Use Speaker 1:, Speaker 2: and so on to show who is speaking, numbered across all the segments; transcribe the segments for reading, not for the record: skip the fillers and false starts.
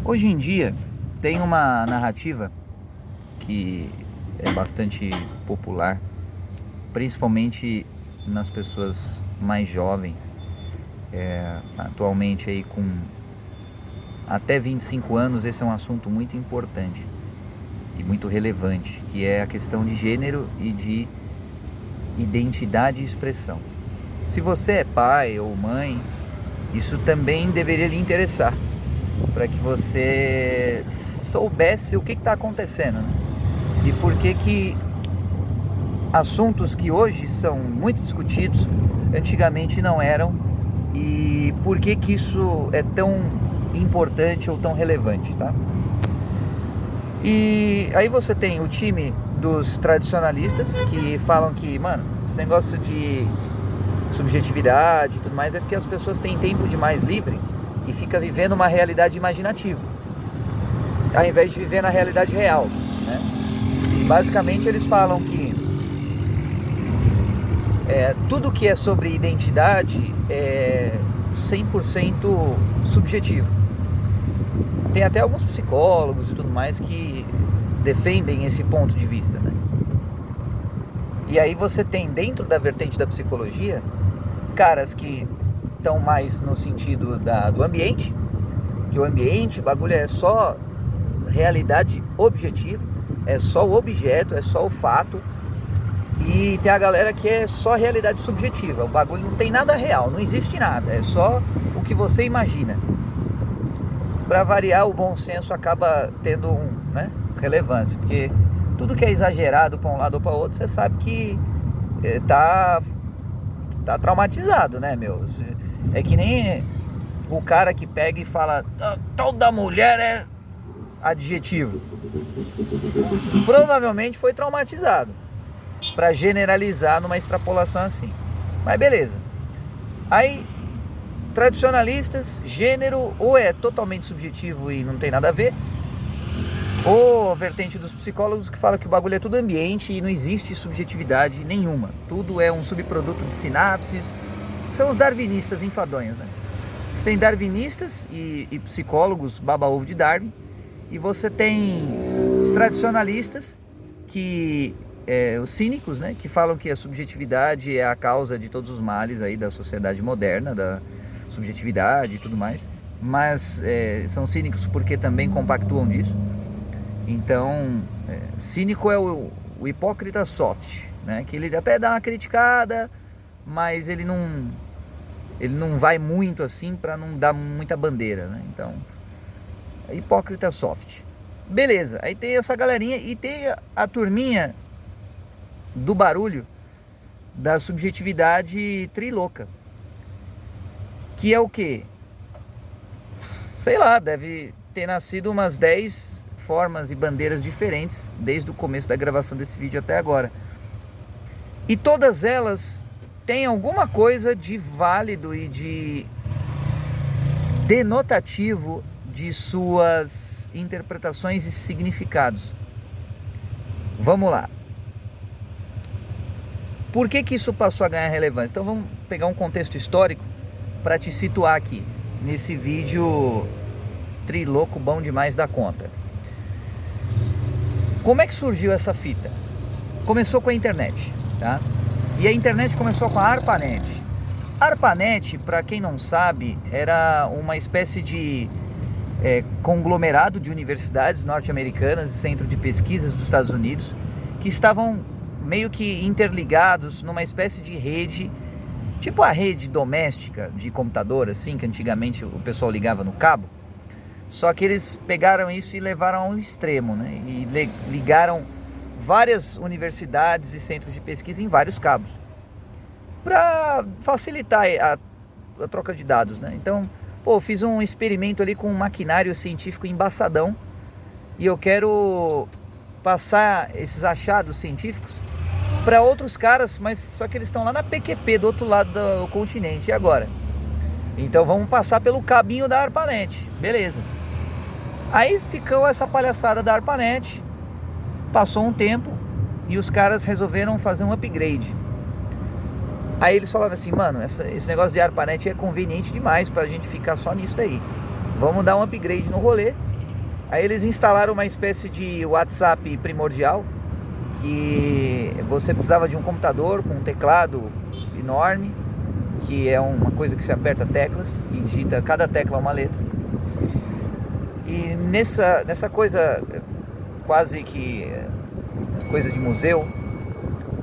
Speaker 1: Hoje em dia tem uma narrativa que é bastante popular, principalmente nas pessoas mais jovens, atualmente aí com até 25 anos. Esse é um assunto muito importante e muito relevante, que é a questão de gênero e de identidade e expressão. Se você é pai ou mãe, isso também deveria lhe interessar, para que você soubesse o que está acontecendo, né? E por que assuntos que hoje são muito discutidos antigamente não eram, e por que isso é tão importante ou tão relevante, tá? E aí você tem o time dos tradicionalistas que falam que, mano, esse negócio de subjetividade e tudo mais é porque as pessoas têm tempo demais livre e fica vivendo uma realidade imaginativa, ao invés de viver na realidade real, né? Basicamente eles falam que tudo que é sobre identidade é 100% subjetivo. Tem até alguns psicólogos e tudo mais que defendem esse ponto de vista, né? E aí você tem dentro da vertente da psicologia caras que estão mais no sentido do ambiente, que o ambiente, o bagulho é só realidade objetiva, é só o objeto, é só o fato. E tem a galera que é só realidade subjetiva, o bagulho não tem nada real, não existe nada, é só o que você imagina. Para variar, o bom senso acaba tendo relevância, porque tudo que é exagerado para um lado ou para outro, você sabe que tá traumatizado, né, meu? É que nem o cara que pega e fala toda mulher é adjetivo. Provavelmente foi traumatizado para generalizar numa extrapolação assim. Mas beleza. Aí, tradicionalistas, gênero ou é totalmente subjetivo e não tem nada a ver, ou a vertente dos psicólogos que fala que o bagulho é tudo ambiente e não existe subjetividade nenhuma. Tudo é um subproduto de sinapses. São os darwinistas enfadonhos, né? Você tem darwinistas e psicólogos baba-ovo de Darwin, e você tem os tradicionalistas, os cínicos, né, que falam que a subjetividade é a causa de todos os males aí da sociedade moderna, da subjetividade e tudo mais, mas são cínicos porque também compactuam disso. Então, cínico é o hipócrita soft, né, que ele até dá uma criticada, mas ele não vai muito assim para não dar muita bandeira, né? Então, hipócrita soft. Beleza, aí tem essa galerinha e tem a turminha do barulho da subjetividade trilouca, que é o quê? Sei lá, deve ter nascido umas 10 formas e bandeiras diferentes desde o começo da gravação desse vídeo até agora. E todas elas têm alguma coisa de válido e de denotativo de suas interpretações e significados. Vamos lá. Por que isso passou a ganhar relevância? Então vamos pegar um contexto histórico para te situar aqui nesse vídeo triloco bom demais da conta. Como é que surgiu essa fita? Começou com a internet, tá? E a internet começou com a ARPANET. ARPANET, para quem não sabe, era uma espécie de conglomerado de universidades norte-americanas e centro de pesquisas dos Estados Unidos que estavam meio que interligados numa espécie de rede, tipo a rede doméstica de computador, assim, que antigamente o pessoal ligava no cabo. Só que eles pegaram isso e levaram a um extremo, né? E ligaram várias universidades e centros de pesquisa em vários cabos, para facilitar a troca de dados, né? Então, eu fiz um experimento ali com um maquinário científico embaçadão e eu quero passar esses achados científicos para outros caras, mas só que eles estão lá na PQP, do outro lado do continente. E agora? Então vamos passar pelo cabinho da ARPANET. Beleza. Aí ficou essa palhaçada da ARPANET. Passou um tempo e os caras resolveram fazer um upgrade. Aí eles falaram assim, mano, esse negócio de ARPANET é conveniente demais pra gente ficar só nisso daí. Vamos dar um upgrade no rolê Aí eles instalaram uma espécie de WhatsApp primordial, que você precisava de um computador com um teclado enorme, que é uma coisa que se aperta teclas e digita cada tecla uma letra. E nessa coisa quase que coisa de museu,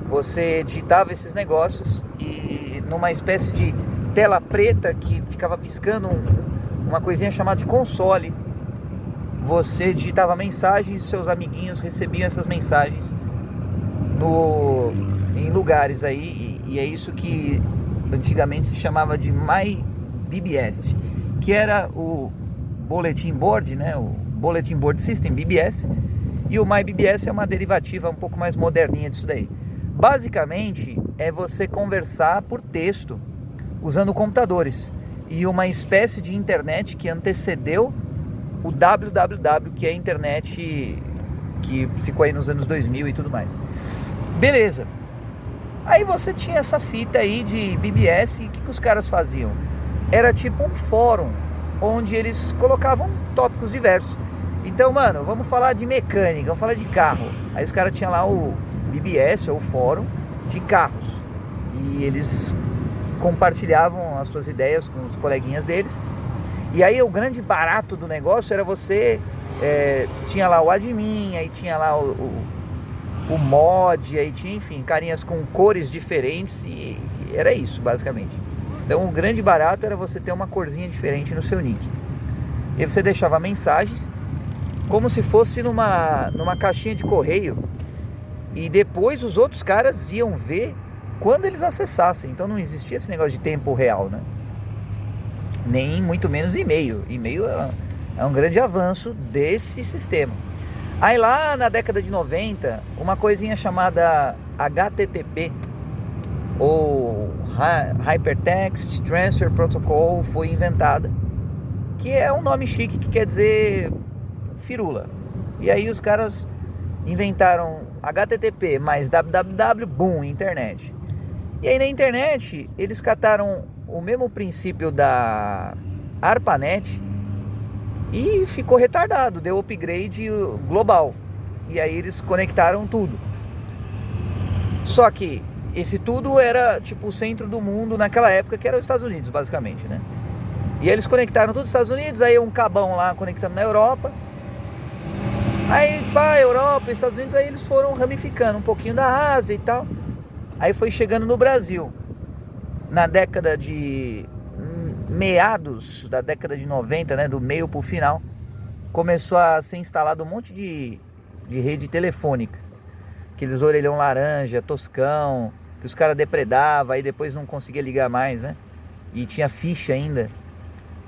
Speaker 1: você digitava esses negócios e numa espécie de tela preta que ficava piscando uma coisinha chamada de console, você digitava mensagens e seus amiguinhos recebiam essas mensagens em lugares aí, e é isso que antigamente se chamava de MyBBS, que era o Bulletin Board, né? O Bulletin Board System, BBS, e o MyBBS é uma derivativa um pouco mais moderninha disso daí. Basicamente é você conversar por texto usando computadores e uma espécie de internet que antecedeu o www, que é a internet que ficou aí nos anos 2000 e tudo mais. Beleza. Aí você tinha essa fita aí de BBS, e o que os caras faziam? Era tipo um fórum, onde eles colocavam tópicos diversos. Então, mano, vamos falar de mecânica, vamos falar de carro. Aí os caras tinham lá o BBS, ou o fórum de carros. E eles compartilhavam as suas ideias com os coleguinhas deles. E aí o grande barato do negócio era você... tinha lá o admin, aí tinha lá o mod, aí tinha, enfim, carinhas com cores diferentes, e era isso, basicamente. Então o grande barato era você ter uma corzinha diferente no seu nick. E você deixava mensagens como se fosse numa caixinha de correio, e depois os outros caras iam ver quando eles acessassem. Então não existia esse negócio de tempo real, né? Nem muito menos e-mail. E-mail é um grande avanço desse sistema. Aí lá na década de 90, uma coisinha chamada HTTP, ou Hypertext Transfer Protocol, foi inventada, que é um nome chique que quer dizer firula. E aí os caras inventaram HTTP mais www, boom, internet. E aí na internet eles cataram o mesmo princípio da ARPANET e ficou retardado, deu upgrade global. E aí eles conectaram tudo. Só que esse tudo era tipo o centro do mundo naquela época, que era os Estados Unidos, basicamente, né? E aí eles conectaram tudo os Estados Unidos, aí um cabão lá conectando na Europa. Aí pá, Europa, Estados Unidos, aí eles foram ramificando um pouquinho da Ásia e tal. Aí foi chegando no Brasil. Na década de... meados da década de 90, né, do meio pro final, começou a ser instalado um monte de rede telefônica. Aqueles orelhão laranja, toscão, que os caras depredavam, aí depois não conseguia ligar mais, né? E tinha ficha ainda.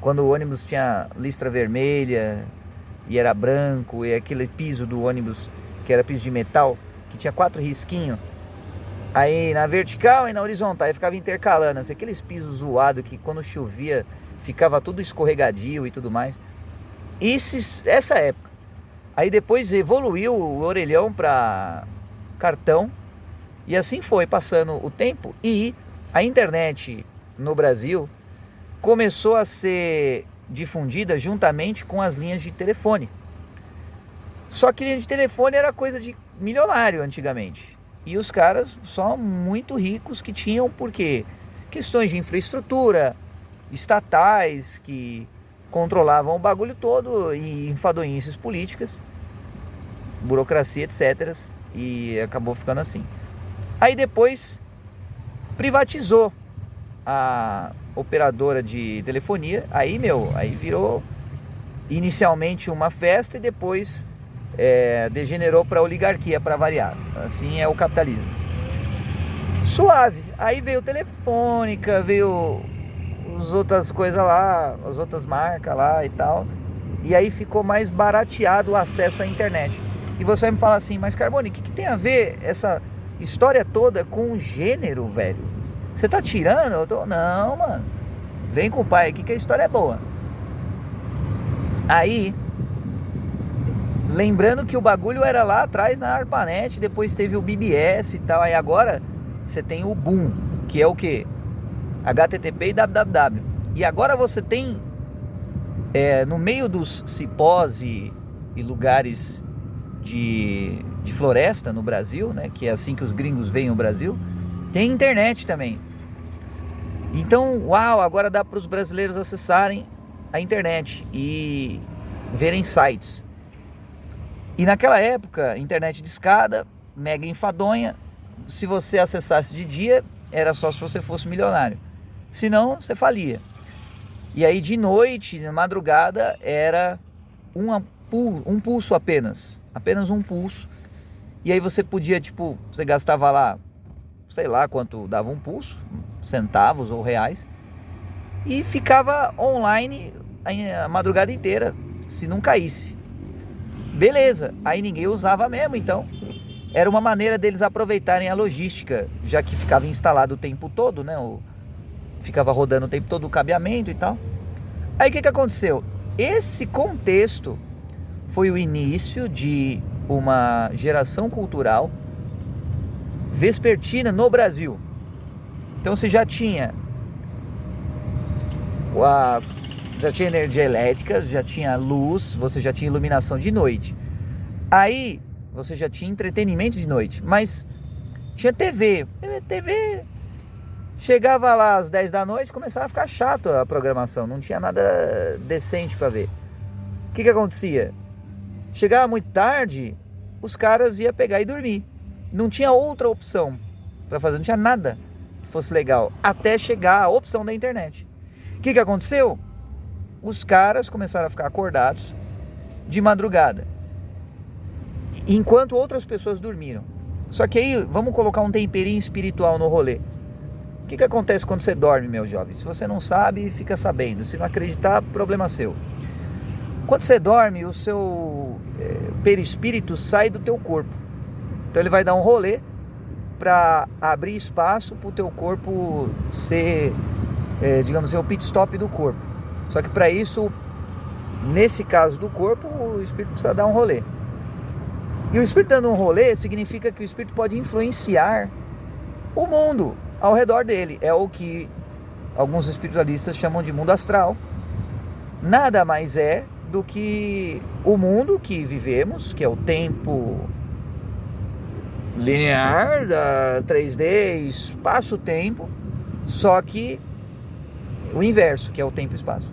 Speaker 1: Quando o ônibus tinha listra vermelha e era branco, e aquele piso do ônibus que era piso de metal, que tinha 4 risquinhos. Aí na vertical e na horizontal, aí ficava intercalando, assim, aqueles pisos zoados que quando chovia ficava tudo escorregadio e tudo mais. Essa época. Aí depois evoluiu o orelhão para cartão, e assim foi passando o tempo, e a internet no Brasil começou a ser difundida juntamente com as linhas de telefone. Só que linha de telefone era coisa de milionário antigamente. E os caras só muito ricos que tinham, porque questões de infraestrutura, estatais que controlavam o bagulho todo, e enfadonhices políticas, burocracia, etc. E acabou ficando assim. Aí depois privatizou a operadora de telefonia. Aí virou inicialmente uma festa e depois degenerou para oligarquia, para variar. Assim é o capitalismo. Suave. Aí veio Telefônica, veio as outras coisas lá, as outras marcas lá e tal. E aí ficou mais barateado o acesso à internet. E você vai me falar assim, mas Carbone, o que tem a ver essa história toda com gênero, velho? Você tá tirando? Não, mano. Vem com o pai aqui que a história é boa. Aí, lembrando que o bagulho era lá atrás na ARPANET, depois teve o BBS e tal. Aí agora você tem o Boom, que é o quê? HTTP e www. E agora você tem, no meio dos cipós e e lugares de floresta no Brasil, né, que é assim que os gringos veem o Brasil, tem internet também. Então, uau, agora dá para os brasileiros acessarem a internet e verem sites. E naquela época, internet de escada, mega enfadonha, se você acessasse de dia, era só se você fosse milionário. Senão, você falia. E aí de noite, na madrugada, era um pulso apenas um pulso. E aí você podia, tipo, você gastava lá, sei lá quanto dava um pulso, centavos ou reais, e ficava online a madrugada inteira, se não caísse. Beleza, aí ninguém usava mesmo, então era uma maneira deles aproveitarem a logística, já que ficava instalado o tempo todo, né? Ficava rodando o tempo todo o cabeamento e tal. Aí o que aconteceu? Esse contexto foi o início de uma geração cultural vespertina no Brasil. Então você já tinha energia elétrica, já tinha luz, você já tinha iluminação de noite. Aí você já tinha entretenimento de noite, mas tinha TV. TV chegava lá às 10 da noite, começava a ficar chato a programação, não tinha nada decente para ver. O que acontecia? Chegava muito tarde, os caras iam pegar e dormir. Não tinha outra opção para fazer, não tinha nada que fosse legal, até chegar a opção da internet. O que aconteceu? Os caras começaram a ficar acordados de madrugada, enquanto outras pessoas dormiram. Só que aí, vamos colocar um temperinho espiritual no rolê. O que acontece quando você dorme, meu jovem? Se você não sabe, fica sabendo. Se não acreditar, problema seu. Quando você dorme, o seu perispírito sai do teu corpo. Então ele vai dar um rolê para abrir espaço para o teu corpo ser, digamos assim, o pit stop do corpo. Só que para isso, nesse caso do corpo, o espírito precisa dar um rolê. E o espírito dando um rolê significa que o espírito pode influenciar o mundo ao redor dele. É o que alguns espiritualistas chamam de mundo astral. Nada mais é do que o mundo que vivemos, que é o tempo linear da 3D, espaço-tempo, só que o inverso, que é o tempo e espaço.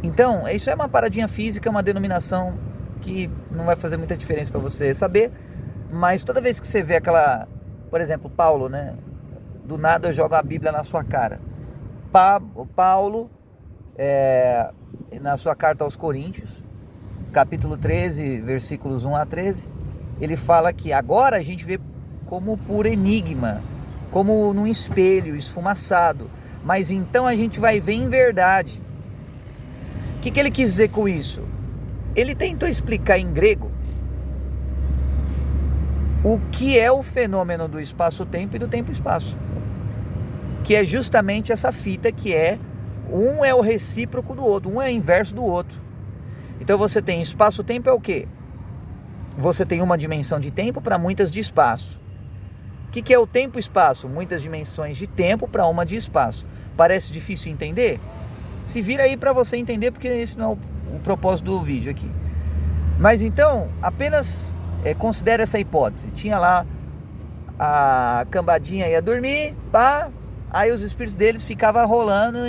Speaker 1: Então, isso é uma paradinha física, uma denominação que não vai fazer muita diferença para você saber, mas toda vez que você vê aquela, por exemplo, Paulo, né? Do nada joga a Bíblia na sua cara. Paulo, na sua carta aos Coríntios, capítulo 13, versículos 1 a 13, ele fala que agora a gente vê como por enigma, como num espelho esfumaçado, mas então a gente vai ver em verdade. O que ele quis dizer com isso? Ele tentou explicar em grego o que é o fenômeno do espaço-tempo e do tempo-espaço, que é justamente essa fita que um é o recíproco do outro, um é o inverso do outro. Então você tem espaço-tempo é o quê? Você tem uma dimensão de tempo para muitas de espaço. O que é o tempo-espaço? Muitas dimensões de tempo para uma de espaço. Parece difícil entender? Se vira aí para você entender, porque esse não é o propósito do vídeo aqui. Mas então, apenas considere essa hipótese. Tinha lá a cambadinha ia dormir, pá, aí os espíritos deles ficavam rolando,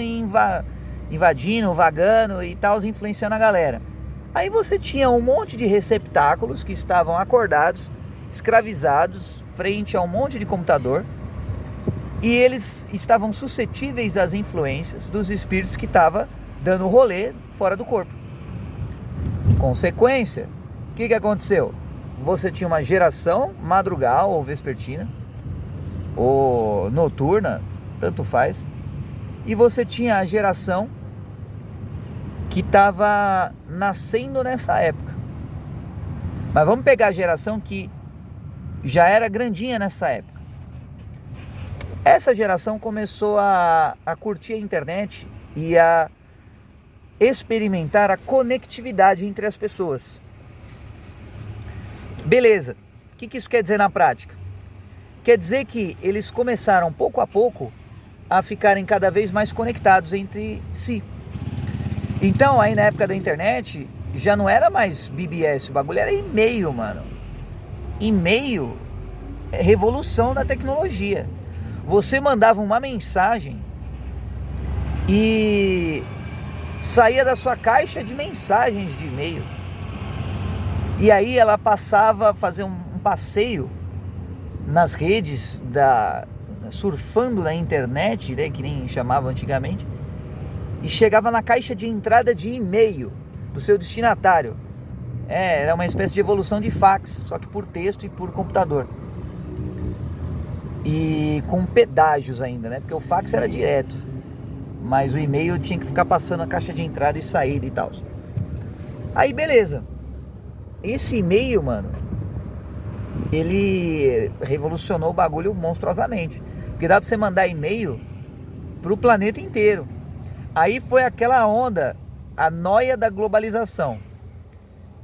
Speaker 1: invadindo, vagando e tal, influenciando a galera. Aí você tinha um monte de receptáculos que estavam acordados, escravizados, frente a um monte de computador, e eles estavam suscetíveis às influências dos espíritos que estavam dando rolê fora do corpo. Consequência, o que aconteceu? Você tinha uma geração madrugal ou vespertina, ou noturna, tanto faz, e você tinha a geração que estava nascendo nessa época. Mas vamos pegar a geração que já era grandinha nessa época. Essa geração começou a curtir a internet e a experimentar a conectividade entre as pessoas. Beleza, o que isso quer dizer na prática? Quer dizer que eles começaram pouco a pouco a ficarem cada vez mais conectados entre si. Então aí na época da internet, já não era mais BBS, o bagulho era e-mail, mano. E-mail é revolução da tecnologia. Você mandava uma mensagem e saía da sua caixa de mensagens de e-mail. E aí ela passava a fazer um passeio nas redes, surfando na internet, né, que nem chamava antigamente, e chegava na caixa de entrada de e-mail do seu destinatário. Era uma espécie de evolução de fax, só que por texto e por computador. E com pedágios ainda, né? Porque o fax era direto, mas o e-mail tinha que ficar passando a caixa de entrada e saída e tal. Aí beleza. Esse e-mail, mano, ele revolucionou o bagulho monstruosamente. Porque dá pra você mandar e-mail pro planeta inteiro. Aí foi aquela onda, a noia da globalização.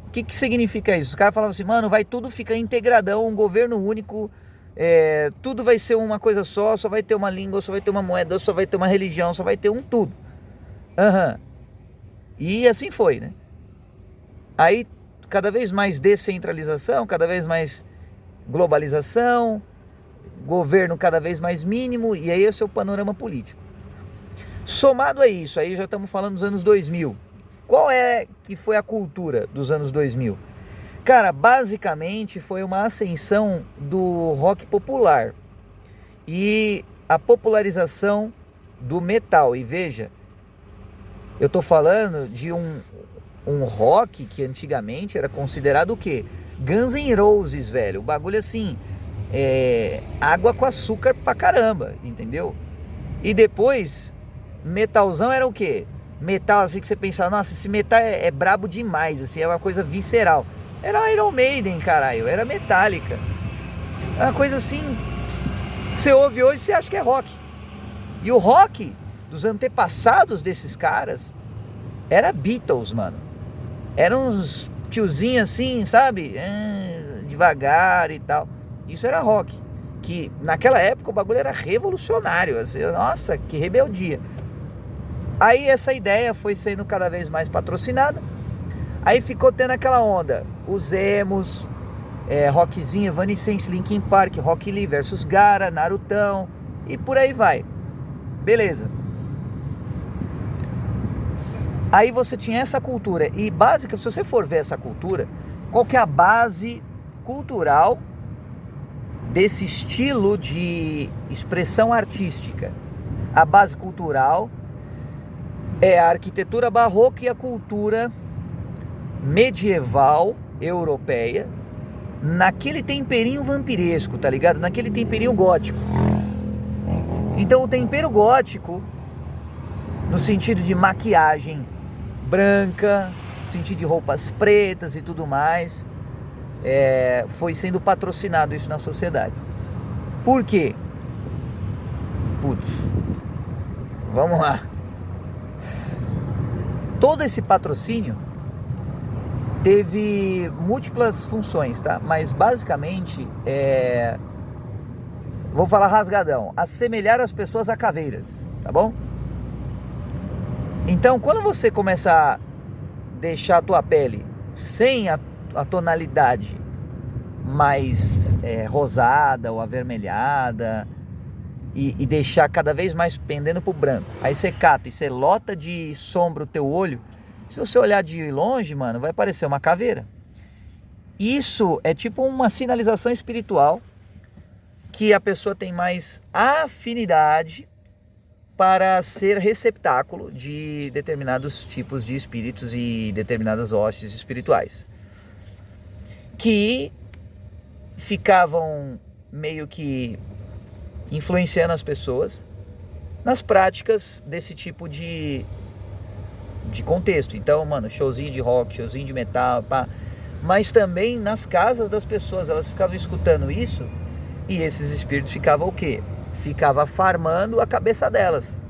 Speaker 1: O que significa isso? Os caras falavam assim, mano, vai tudo ficar integradão, um governo único, tudo vai ser uma coisa só vai ter uma língua, só vai ter uma moeda, só vai ter uma religião, só vai ter um tudo. E assim foi, né? Aí cada vez mais descentralização, cada vez mais globalização, governo cada vez mais mínimo, e aí esse é o panorama político. Somado a isso, aí já estamos falando dos anos 2000. Qual é que foi a cultura dos anos 2000? Cara, basicamente foi uma ascensão do rock popular e a popularização do metal. E veja, eu tô falando de um rock que antigamente era considerado o quê? Guns N' Roses, velho. O bagulho assim, água com açúcar pra caramba, entendeu? E depois, metalzão era o quê? Metal assim que você pensava, nossa, esse metal é brabo demais, assim, é uma coisa visceral. Era Iron Maiden, caralho, era Metallica. É uma coisa assim, que você ouve hoje, você acha que é rock. E o rock dos antepassados desses caras era Beatles, mano. Eram uns tiozinhos assim, sabe? Devagar e tal. Isso era rock. Que naquela época o bagulho era revolucionário, assim, nossa, que rebeldia. Aí essa ideia foi sendo cada vez mais patrocinada. Aí ficou tendo aquela onda, os emos, rockzinho, Evanescence, Linkin Park, Rock Lee versus Gara, Narutão e por aí vai. Beleza. Aí você tinha essa cultura e básica, se você for ver essa cultura, qual que é a base cultural desse estilo de expressão artística? A base cultural é a arquitetura barroca e a cultura medieval europeia, naquele temperinho vampiresco, tá ligado? Naquele temperinho gótico. Então o tempero gótico, no sentido de maquiagem branca, no sentido de roupas pretas e tudo mais, foi sendo patrocinado isso na sociedade. Por quê? Putz, vamos lá. Todo esse patrocínio teve múltiplas funções, tá? Mas basicamente, vou falar rasgadão, assemelhar as pessoas a caveiras, tá bom? Então, quando você começa a deixar a tua pele sem a tonalidade mais rosada ou avermelhada e deixar cada vez mais pendendo pro branco, aí você cata e você lota de sombra o teu olho, se você olhar de longe, mano, vai parecer uma caveira. Isso é tipo uma sinalização espiritual que a pessoa tem mais afinidade para ser receptáculo de determinados tipos de espíritos e determinadas hostes espirituais, que ficavam meio que influenciando as pessoas nas práticas desse tipo de contexto. Então, mano, showzinho de rock, showzinho de metal, pá. Mas também nas casas das pessoas, elas ficavam escutando isso e esses espíritos ficavam o quê? Ficava farmando a cabeça delas,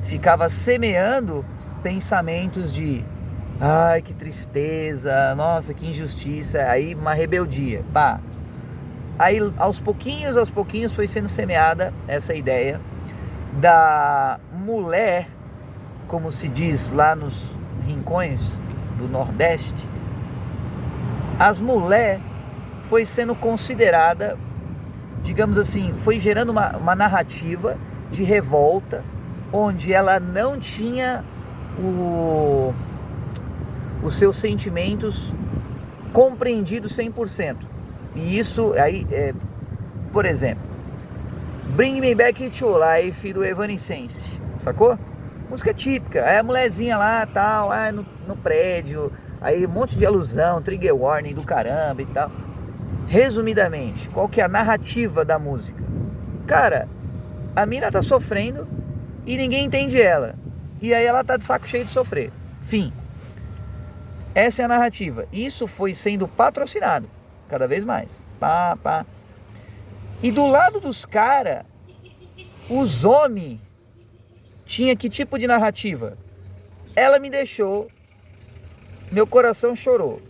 Speaker 1: ficava semeando pensamentos de ai, que tristeza, nossa, que injustiça, aí uma rebeldia, pá. Aí aos pouquinhos foi sendo semeada essa ideia da mulher, como se diz lá nos rincões do Nordeste, as mulher foi sendo considerada, digamos assim, foi gerando uma narrativa de revolta, onde ela não tinha os seus sentimentos compreendidos 100%. E isso aí, por exemplo, Bring Me Back to Life do Evanescence, sacou? Música típica, aí a mulherzinha lá, tal, no prédio, aí um monte de alusão, trigger warning do caramba e tal. Resumidamente, qual que é a narrativa da música? Cara, a mina tá sofrendo e ninguém entende ela. E aí ela tá de saco cheio de sofrer. Fim. Essa é a narrativa. Isso foi sendo patrocinado cada vez mais. Pá. E do lado dos caras, os homens tinha que tipo de narrativa? Ela me deixou, meu coração chorou,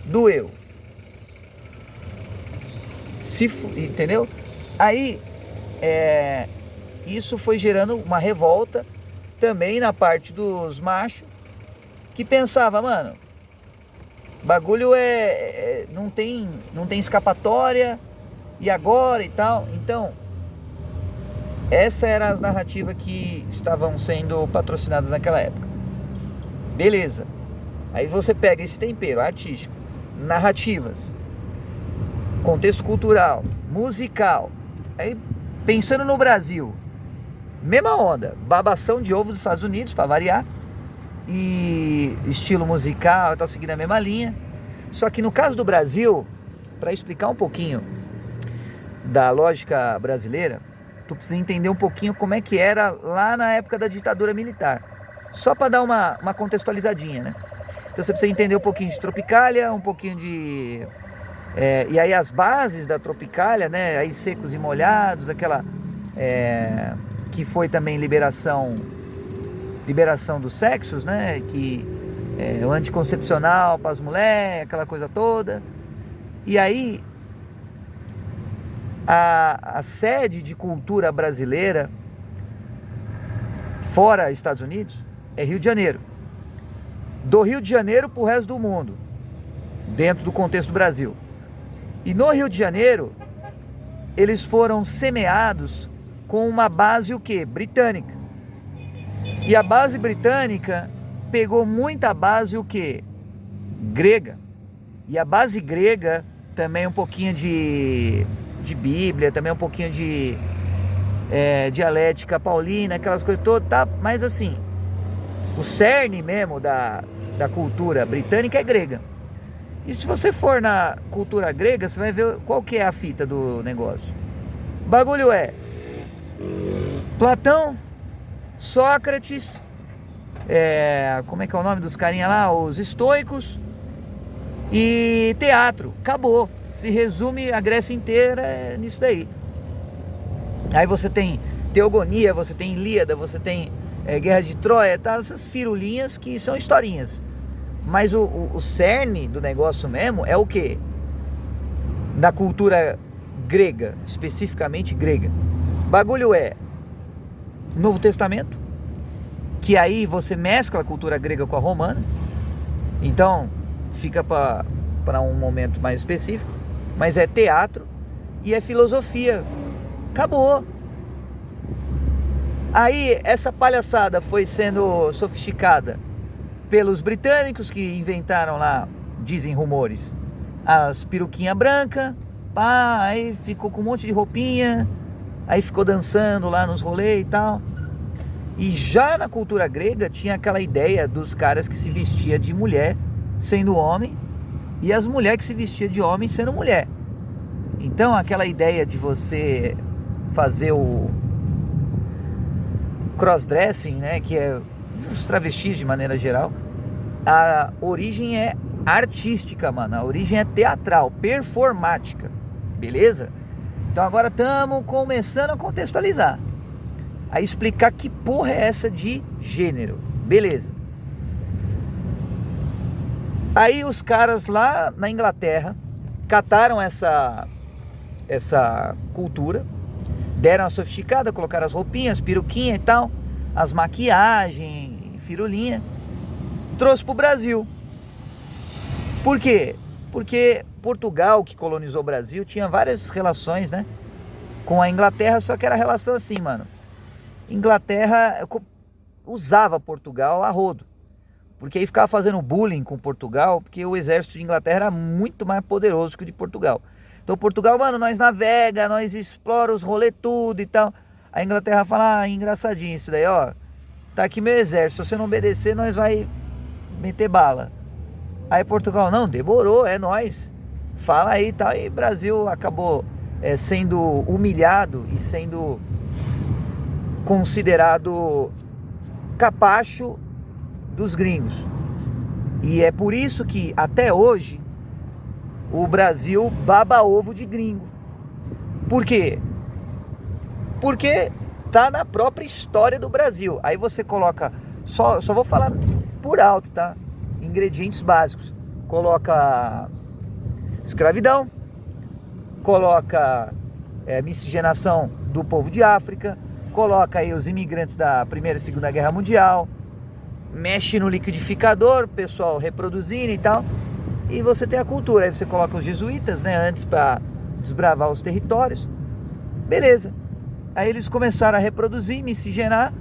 Speaker 1: doeu. Entendeu? Aí, isso foi gerando uma revolta também na parte dos machos, que pensava, mano, bagulho não tem escapatória, e agora e tal. Então, essas eram as narrativas que estavam sendo patrocinadas naquela época. Beleza. Aí você pega esse tempero artístico, narrativas, contexto cultural, musical. Aí, pensando no Brasil, mesma onda, babação de ovo dos Estados Unidos, para variar, e estilo musical, tá seguindo a mesma linha. Só que no caso do Brasil, para explicar um pouquinho da lógica brasileira, tu precisa entender um pouquinho como é que era lá na época da ditadura militar. Só para dar uma contextualizadinha, né? Então você precisa entender um pouquinho de Tropicália, um pouquinho de... e aí as bases da Tropicália, né? Aí Secos e Molhados, aquela... que foi também liberação dos sexos, né? Que o anticoncepcional para as mulheres, aquela coisa toda. E aí a sede de cultura brasileira fora Estados Unidos é Rio de Janeiro. Do Rio de Janeiro para o resto do mundo, dentro do contexto do Brasil. E no Rio de Janeiro eles foram semeados com uma base o quê? Britânica. E a base britânica pegou muita base o quê? Grega. E a base grega também um pouquinho de Bíblia, também um pouquinho de dialética paulina, aquelas coisas todas, tá? Mas assim, o cerne mesmo da cultura britânica é grega. E se você for na cultura grega, você vai ver qual que é a fita do negócio. O bagulho é Platão, Sócrates, como é que é o nome dos carinha lá? Os estoicos e teatro. Acabou. Se resume a Grécia inteira nisso daí. Aí você tem Teogonia, você tem Ilíada, você tem Guerra de Troia, tá? Essas firulinhas que são historinhas. Mas o cerne do negócio mesmo é o quê? Da cultura grega, especificamente grega. O bagulho é Novo Testamento, que aí você mescla a cultura grega com a romana. Então fica para um momento mais específico. Mas é teatro e é filosofia. Acabou. Aí essa palhaçada foi sendo sofisticada pelos britânicos, que inventaram lá, dizem rumores, as peruquinhas brancas, pá, aí ficou com um monte de roupinha, aí ficou dançando lá nos rolês e tal. E já na cultura grega tinha aquela ideia dos caras que se vestia de mulher sendo homem, e as mulheres que se vestiam de homem sendo mulher. Então aquela ideia de você fazer o crossdressing, né, que é os travestis de maneira geral, a origem é artística, mano, a origem é teatral, performática, beleza? Então agora estamos começando a contextualizar, a explicar que porra é essa de gênero, beleza? Aí os caras lá na Inglaterra cataram essa cultura, deram a sofisticada, colocaram as roupinhas, peruquinha e tal, as maquiagens, firulinha, trouxe para o Brasil. Por quê? Porque Portugal, que colonizou o Brasil, tinha várias relações, né, com a Inglaterra, só que era relação assim, mano. Inglaterra usava Portugal a rodo, porque aí ficava fazendo bullying com Portugal, porque o exército de Inglaterra era muito mais poderoso que o de Portugal. Então Portugal, mano, nós navega, nós explora os rolê tudo e tal. A Inglaterra fala, engraçadinho isso daí, ó. Tá aqui meu exército, se você não obedecer, nós vai meter bala. Aí Portugal, não, demorou, é nós. Fala aí e tal. E Brasil acabou sendo humilhado e sendo considerado capacho dos gringos. E é por isso que até hoje o Brasil baba ovo de gringo. Por quê? Porque tá na própria história do Brasil. Aí você coloca, só vou falar por alto, tá? Ingredientes básicos. Coloca escravidão, coloca miscigenação do povo de África, coloca aí os imigrantes da Primeira e Segunda Guerra Mundial, mexe no liquidificador, pessoal reproduzindo e tal, e você tem a cultura. Aí você coloca os jesuítas, né, antes para desbravar os territórios, beleza. Aí eles começaram a reproduzir, miscigenar,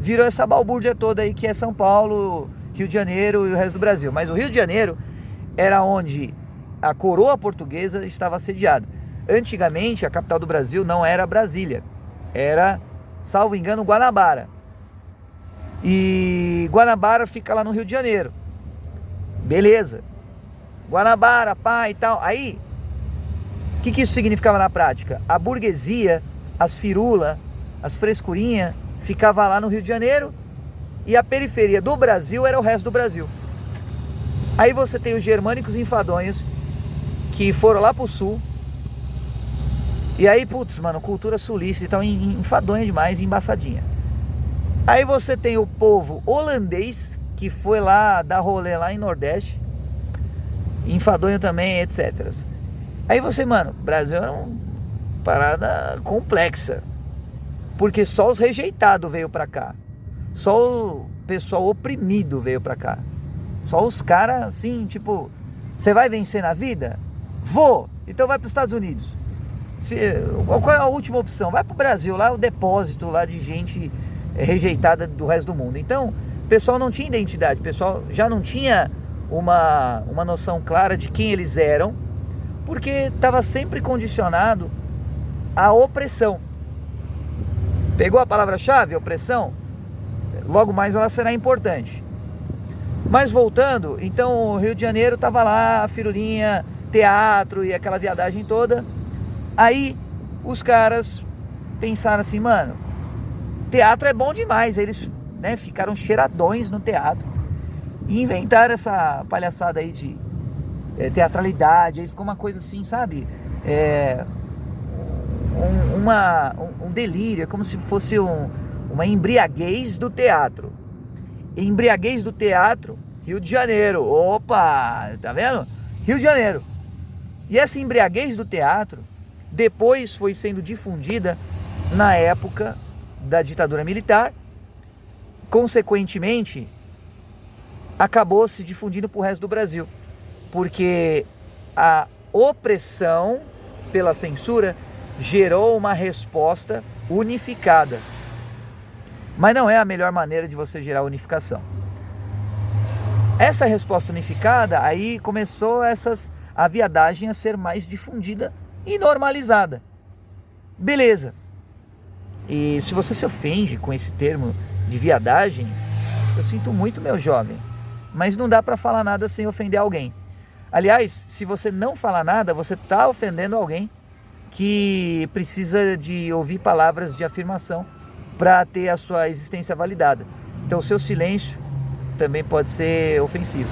Speaker 1: virou essa balbúrdia toda aí que é São Paulo, Rio de Janeiro e o resto do Brasil. Mas o Rio de Janeiro era onde a coroa portuguesa estava sediada. Antigamente a capital do Brasil não era Brasília, era, salvo engano, Guanabara. E Guanabara fica lá no Rio de Janeiro. Beleza. Guanabara, pá e tal. Aí, o que isso significava na prática? A burguesia, as firulas, as frescurinhas, ficava lá no Rio de Janeiro, e a periferia do Brasil era o resto do Brasil. Aí você tem os germânicos enfadonhos, que foram lá pro sul, e aí, putz, mano, cultura sulista e tal, enfadonha demais, embaçadinha. Aí você tem o povo holandês, que foi lá dar rolê lá em Nordeste, enfadonho também, etc. Aí você, mano, Brasil era uma parada complexa, porque só os rejeitados veio pra cá, só o pessoal oprimido veio pra cá, só os caras assim, tipo, você vai vencer na vida? Vou! Então vai pros Estados Unidos. Qual é a última opção? Vai pro Brasil, lá é o depósito lá de gente rejeitada do resto do mundo. Então o pessoal não tinha identidade, o pessoal já não tinha uma noção clara de quem eles eram, porque estava sempre condicionado à opressão. Pegou a palavra-chave, opressão? Logo mais ela será importante. Mas voltando, então o Rio de Janeiro estava lá, a firulinha, teatro e aquela viadagem toda. Aí os caras pensaram assim, mano, teatro é bom demais. Eles, né, ficaram cheiradões no teatro e inventaram essa palhaçada aí de teatralidade. Aí ficou uma coisa assim, sabe, um delírio, é como se fosse uma embriaguez do teatro. Embriaguez do teatro, Rio de Janeiro. Opa, tá vendo? Rio de Janeiro. E essa embriaguez do teatro depois foi sendo difundida na época da ditadura militar. Consequentemente, acabou se difundindo para o resto do Brasil, porque a opressão pela censura gerou uma resposta unificada. Mas não é a melhor maneira de você gerar unificação. Essa resposta unificada, aí começou a viadagem a ser mais difundida e normalizada. Beleza. E se você se ofende com esse termo de viadagem, eu sinto muito, meu jovem, mas não dá para falar nada sem ofender alguém. Aliás, se você não falar nada, você está ofendendo alguém que precisa de ouvir palavras de afirmação para ter a sua existência validada. Então o seu silêncio também pode ser ofensivo.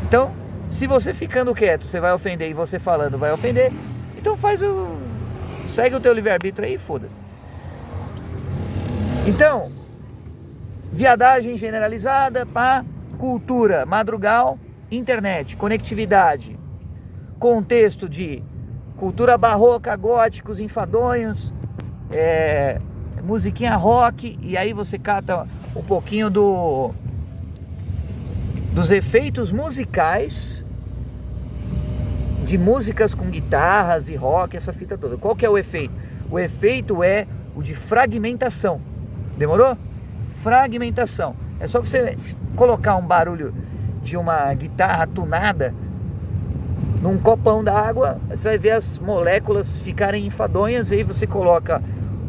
Speaker 1: Então, se você ficando quieto, você vai ofender, e você falando vai ofender, então segue o teu livre-arbítrio aí e foda-se. Então, viadagem generalizada, pá, cultura, madrugal, internet, conectividade, contexto de cultura barroca, góticos, enfadonhos, musiquinha rock, e aí você cata um pouquinho dos efeitos musicais de músicas com guitarras e rock, essa fita toda. Qual que é o efeito? O efeito é o de fragmentação. Demorou? Fragmentação. É só você colocar um barulho de uma guitarra tunada num copão d'água, você vai ver as moléculas ficarem enfadonhas, e aí você coloca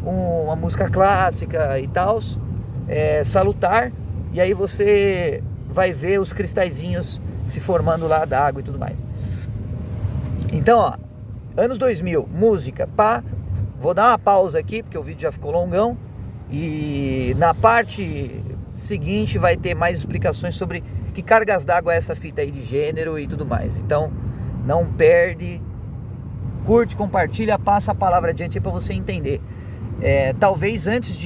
Speaker 1: uma música clássica e tal, salutar, e aí você vai ver os cristalzinhos se formando lá da água e tudo mais. Então, ó, anos 2000, música, pá. Vou dar uma pausa aqui, porque o vídeo já ficou longão. E na parte seguinte vai ter mais explicações sobre que cargas d'água é essa fita aí de gênero e tudo mais. Então, não perde, curte, compartilha, passa a palavra adiante aí para você entender. Talvez antes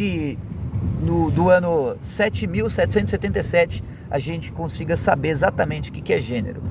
Speaker 1: do ano 7.777 a gente consiga saber exatamente o que é gênero.